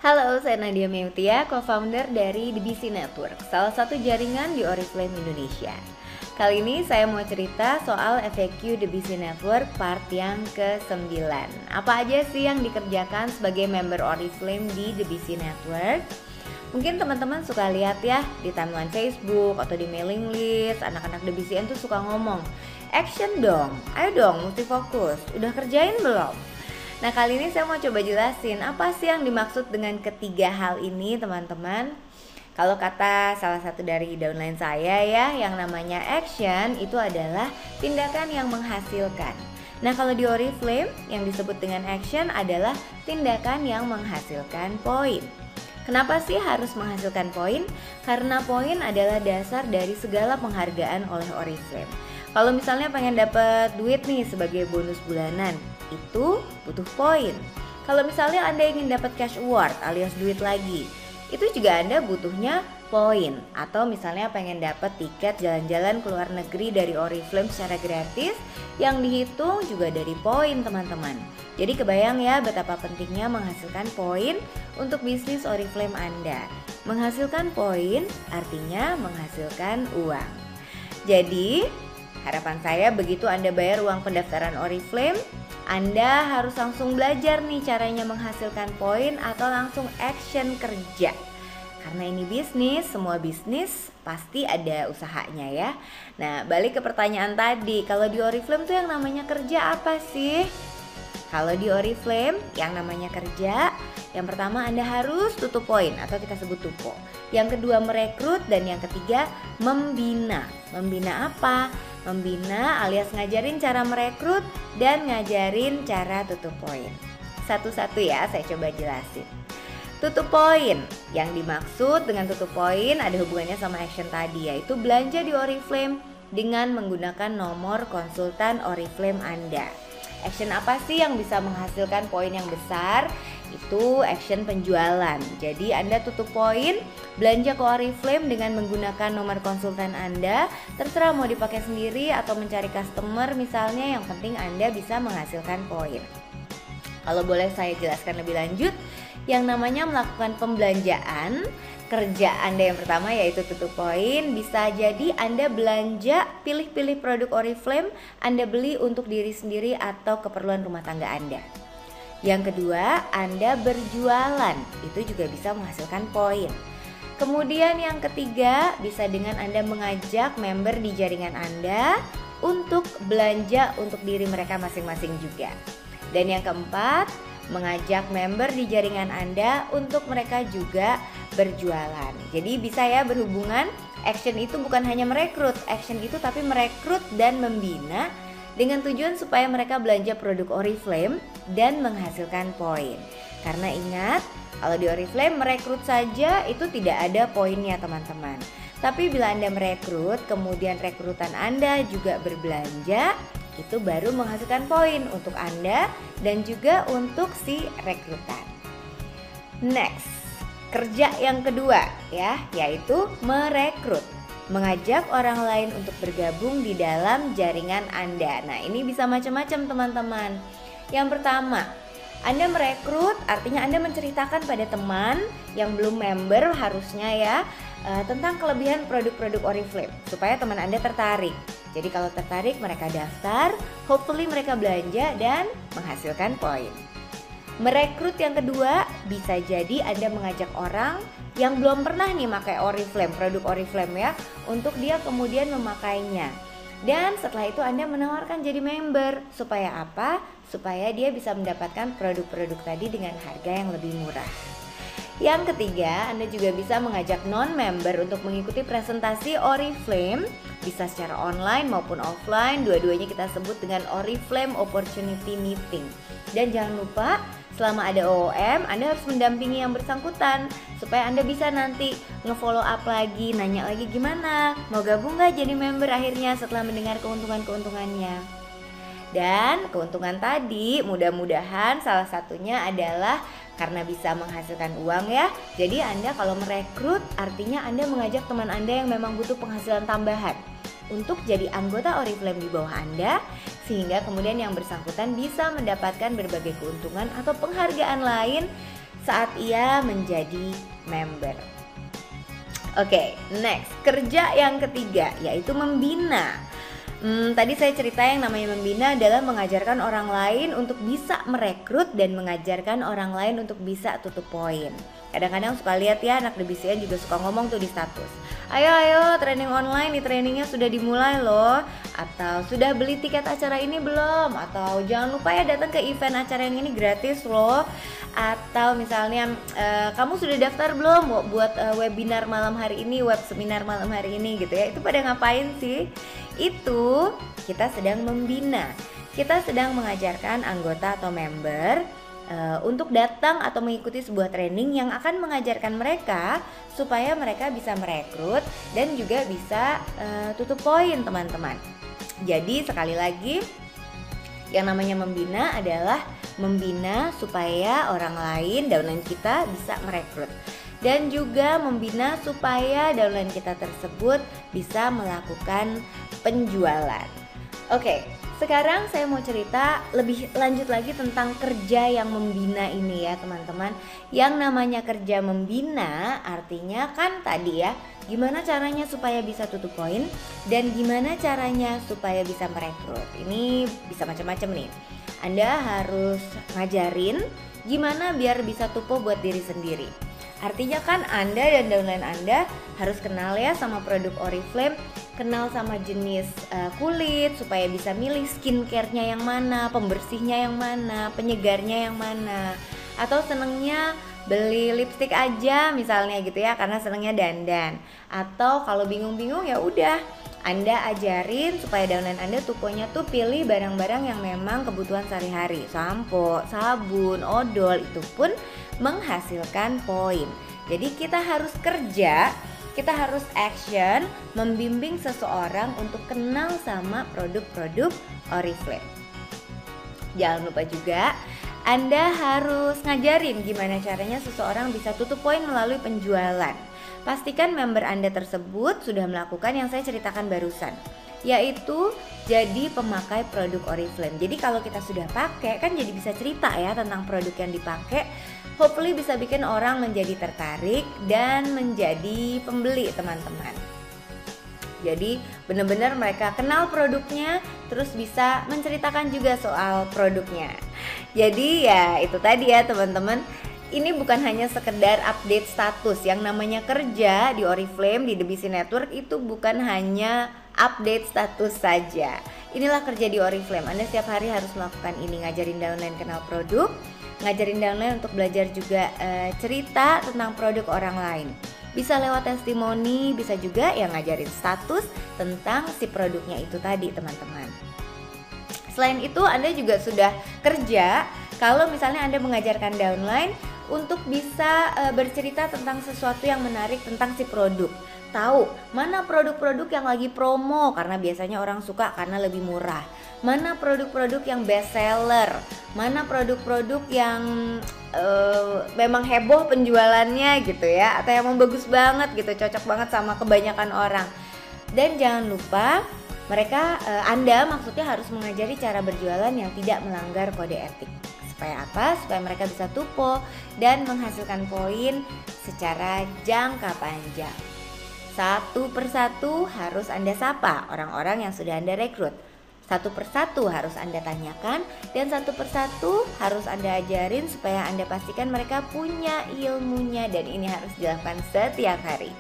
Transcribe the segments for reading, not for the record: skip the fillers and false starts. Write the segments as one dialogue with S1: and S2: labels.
S1: Halo, saya Nadia Meutia, co-founder dari DBC Network, salah satu jaringan di Oriflame Indonesia. Kali ini saya mau cerita soal FAQ DBC Network part yang ke-9. Apa aja sih yang dikerjakan sebagai member Oriflame di DBC Network? Mungkin teman-teman suka lihat ya di timeline Facebook atau di mailing list, anak-anak DBCN tuh suka ngomong, "Action dong, ayo dong mesti fokus, udah kerjain belum?" Nah, kali ini saya mau coba jelasin apa sih yang dimaksud dengan ketiga hal ini, teman-teman. Kalau kata salah satu dari downline saya ya, yang namanya action itu adalah tindakan yang menghasilkan. Nah, kalau di Oriflame yang disebut dengan action adalah tindakan yang menghasilkan poin. Kenapa sih harus menghasilkan poin? Karena poin adalah dasar dari segala penghargaan oleh Oriflame. Kalau misalnya pengen dapat duit nih sebagai bonus bulanan, itu butuh poin. Kalau misalnya Anda ingin dapat cash award alias duit lagi, itu juga Anda butuhnya poin. Atau misalnya pengen dapat tiket jalan-jalan ke luar negeri dari Oriflame secara gratis, yang dihitung juga dari poin, teman-teman. Jadi kebayang ya betapa pentingnya menghasilkan poin untuk bisnis Oriflame Anda. Menghasilkan poin artinya menghasilkan uang. Jadi harapan saya begitu Anda bayar uang pendaftaran Oriflame, Anda harus langsung belajar nih caranya menghasilkan poin atau langsung action kerja. Karena ini bisnis, semua bisnis pasti ada usahanya ya. Nah, balik ke pertanyaan tadi, kalau di Oriflame tuh yang namanya kerja apa sih? Kalau di Oriflame yang namanya kerja, yang pertama Anda harus tutup poin atau kita sebut tupo. Yang kedua merekrut dan yang ketiga membina. Membina apa? Membina alias ngajarin cara merekrut dan ngajarin cara tutup poin. Satu-satu ya saya coba jelasin. Tutup poin, yang dimaksud dengan tutup poin ada hubungannya sama action tadi, yaitu belanja di Oriflame dengan menggunakan nomor konsultan Oriflame Anda. Action apa sih yang bisa menghasilkan poin yang besar? Itu action penjualan. Jadi Anda tutup poin, belanja ke Oriflame dengan menggunakan nomor konsultan Anda. Terserah mau dipakai sendiri atau mencari customer misalnya, yang penting Anda bisa menghasilkan poin. Kalau boleh saya jelaskan lebih lanjut, yang namanya melakukan pembelanjaan, kerja Anda yang pertama yaitu tutup poin. Bisa jadi Anda belanja, pilih-pilih produk Oriflame, Anda beli untuk diri sendiri atau keperluan rumah tangga Anda. Yang kedua, Anda berjualan, itu juga bisa menghasilkan poin. Kemudian yang ketiga, bisa dengan Anda mengajak member di jaringan Anda untuk belanja untuk diri mereka masing-masing juga. Dan yang keempat, mengajak member di jaringan Anda untuk mereka juga berjualan. Jadi bisa ya berhubungan, action itu bukan hanya merekrut, action itu tapi merekrut dan membina dengan tujuan supaya mereka belanja produk Oriflame dan menghasilkan poin. Karena ingat, kalau di Oriflame merekrut saja itu tidak ada poinnya, teman-teman. Tapi bila Anda merekrut, kemudian rekrutan Anda juga berbelanja, itu baru menghasilkan poin untuk Anda dan juga untuk si rekrutan. Next, kerja yang kedua ya, yaitu merekrut. Mengajak orang lain untuk bergabung di dalam jaringan Anda. Nah, ini bisa macam-macam, teman-teman. Yang pertama, Anda merekrut artinya Anda menceritakan pada teman yang belum member harusnya ya, tentang kelebihan produk-produk Oriflame supaya teman Anda tertarik. Jadi kalau tertarik mereka daftar, hopefully mereka belanja dan menghasilkan poin. Merekrut yang kedua, bisa jadi Anda mengajak orang yang belum pernah nih pakai Oriflame, produk Oriflame ya, untuk dia kemudian memakainya. Dan setelah itu Anda menawarkan jadi member. Supaya apa? Supaya dia bisa mendapatkan produk-produk tadi dengan harga yang lebih murah. Yang ketiga, Anda juga bisa mengajak non-member untuk mengikuti presentasi Oriflame, bisa secara online maupun offline, dua-duanya kita sebut dengan Oriflame Opportunity Meeting. Dan jangan lupa, selama ada OOM, Anda harus mendampingi yang bersangkutan supaya Anda bisa nanti nge-follow up lagi, nanya lagi gimana, mau gabung gak jadi member akhirnya setelah mendengar keuntungan-keuntungannya. Dan keuntungan tadi mudah-mudahan salah satunya adalah karena bisa menghasilkan uang ya. Jadi Anda kalau merekrut artinya Anda mengajak teman Anda yang memang butuh penghasilan tambahan untuk jadi anggota Oriflame di bawah Anda, sehingga kemudian yang bersangkutan bisa mendapatkan berbagai keuntungan atau penghargaan lain saat ia menjadi member. Oke, next, kerja yang ketiga yaitu membina. Tadi saya cerita yang namanya membina adalah mengajarkan orang lain untuk bisa merekrut dan mengajarkan orang lain untuk bisa tutup poin. Kadang-kadang suka lihat ya anak DBCN juga suka ngomong tuh di status, ayo training online nih, trainingnya sudah dimulai loh, atau sudah beli tiket acara ini belum, atau jangan lupa ya datang ke event acara yang ini gratis loh, atau misalnya kamu sudah daftar belum buat webinar malam hari ini, web seminar malam hari ini gitu ya. Itu pada ngapain sih? Itu kita sedang membina, kita sedang mengajarkan anggota atau member untuk datang atau mengikuti sebuah training yang akan mengajarkan mereka supaya mereka bisa merekrut dan juga bisa tutup poin teman-teman. Jadi sekali lagi, yang namanya membina adalah membina supaya orang lain, downline kita bisa merekrut, dan juga membina supaya downline kita tersebut bisa melakukan penjualan. Oke, sekarang saya mau cerita lebih lanjut lagi tentang kerja yang membina ini ya teman-teman. Yang namanya kerja membina artinya kan tadi ya, gimana caranya supaya bisa tutup poin dan gimana caranya supaya bisa merekrut. Ini bisa macam-macam nih. Anda harus ngajarin gimana biar bisa tupo buat diri sendiri. Artinya kan Anda dan downline Anda harus kenal ya sama produk Oriflame, kenal sama jenis kulit supaya bisa milih skincare-nya yang mana, pembersihnya yang mana, penyegarnya yang mana. Atau senengnya beli lipstick aja misalnya gitu ya karena senengnya dandan. Atau kalau bingung-bingung ya udah Anda ajarin supaya downline Anda tuponya tuh pilih barang-barang yang memang kebutuhan sehari-hari. Sampo, sabun, odol itu pun menghasilkan poin. Jadi kita harus kerja, kita harus action, membimbing seseorang untuk kenal sama produk-produk Oriflame. Jangan lupa juga Anda harus ngajarin gimana caranya seseorang bisa tutup poin melalui penjualan. Pastikan member Anda tersebut sudah melakukan yang saya ceritakan barusan, yaitu jadi pemakai produk Oriflame. Jadi kalau kita sudah pakai kan jadi bisa cerita ya tentang produk yang dipakai. Hopefully bisa bikin orang menjadi tertarik dan menjadi pembeli teman-teman. Jadi benar-benar mereka kenal produknya, terus bisa menceritakan juga soal produknya. Jadi ya itu tadi ya teman-teman. Ini bukan hanya sekedar update status. Yang namanya kerja di Oriflame, di DBC Network itu bukan hanya update status saja. Inilah kerja di Oriflame. Anda setiap hari harus melakukan ini, ngajarin downline kenal produk, ngajarin downline untuk belajar juga cerita tentang produk orang lain. Bisa lewat testimoni, bisa juga yang ngajarin status tentang si produknya itu tadi teman-teman. Selain itu Anda juga sudah kerja kalau misalnya Anda mengajarkan downline untuk bisa bercerita tentang sesuatu yang menarik tentang si produk. Tahu mana produk-produk yang lagi promo karena biasanya orang suka karena lebih murah. Mana produk-produk yang best seller, mana produk-produk yang memang heboh penjualannya gitu ya, atau yang bagus banget gitu, cocok banget sama kebanyakan orang. Dan jangan lupa Anda maksudnya harus mengajari cara berjualan yang tidak melanggar kode etik. Supaya apa? Supaya mereka bisa tupo dan menghasilkan poin secara jangka panjang. Satu persatu harus Anda sapa orang-orang yang sudah Anda rekrut. Satu persatu harus Anda tanyakan dan satu persatu harus Anda ajarin supaya Anda pastikan mereka punya ilmunya dan ini harus dilakukan setiap hari.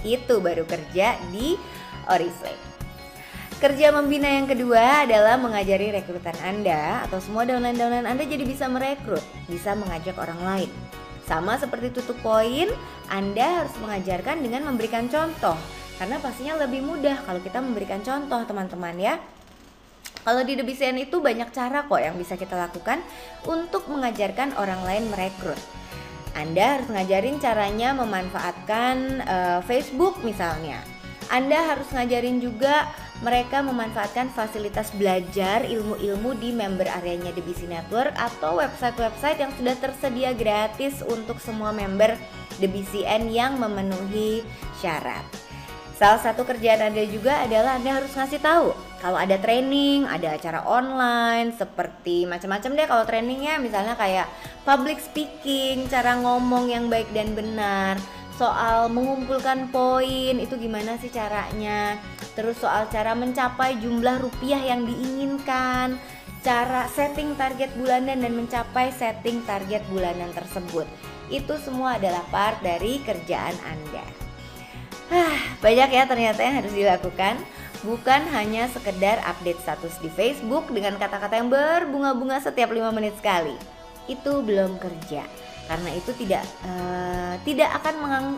S1: Itu baru kerja di Oriflame. Kerja membina yang kedua adalah mengajari rekrutan Anda atau semua downline-downline Anda jadi bisa merekrut, bisa mengajak orang lain. Sama seperti tutup poin, Anda harus mengajarkan dengan memberikan contoh. Karena pastinya lebih mudah kalau kita memberikan contoh teman-teman ya. Kalau di DBCN itu banyak cara kok yang bisa kita lakukan untuk mengajarkan orang lain merekrut. Anda harus ngajarin caranya memanfaatkan Facebook misalnya. Anda harus ngajarin juga mereka memanfaatkan fasilitas belajar ilmu-ilmu di member areanya DBC Network atau website-website yang sudah tersedia gratis untuk semua member DBCN yang memenuhi syarat. Salah satu kerjaan Anda juga adalah Anda harus ngasih tahu Kalau ada training, ada acara online, seperti macam-macam deh kalau trainingnya, misalnya kayak public speaking, cara ngomong yang baik dan benar, soal mengumpulkan poin itu gimana sih caranya, terus soal cara mencapai jumlah rupiah yang diinginkan, cara setting target bulanan dan mencapai setting target bulanan tersebut. Itu semua adalah part dari kerjaan Anda. Banyak ya ternyata yang harus dilakukan. Bukan hanya sekedar update status di Facebook dengan kata-kata yang berbunga-bunga setiap 5 menit sekali. Itu belum kerja. Karena itu tidak akan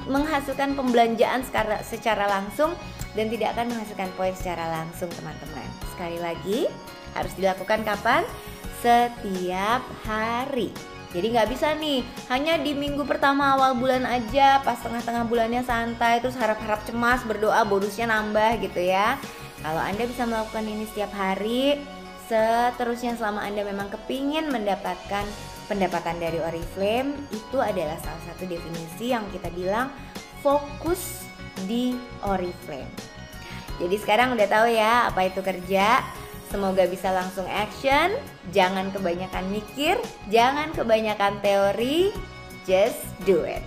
S1: menghasilkan pembelanjaan secara langsung dan tidak akan menghasilkan poin secara langsung, teman-teman. Sekali lagi, harus dilakukan kapan? Setiap hari. Jadi nggak bisa nih hanya di minggu pertama awal bulan aja, pas tengah-tengah bulannya santai, terus harap-harap cemas, berdoa bonusnya nambah gitu ya. Kalau Anda bisa melakukan ini setiap hari, seterusnya selama Anda memang kepingin mendapatkan pendapatan dari Oriflame, itu adalah salah satu definisi yang kita bilang fokus di Oriflame. Jadi sekarang udah tahu ya apa itu kerja. Semoga bisa langsung action, jangan kebanyakan mikir, jangan kebanyakan teori, just do it.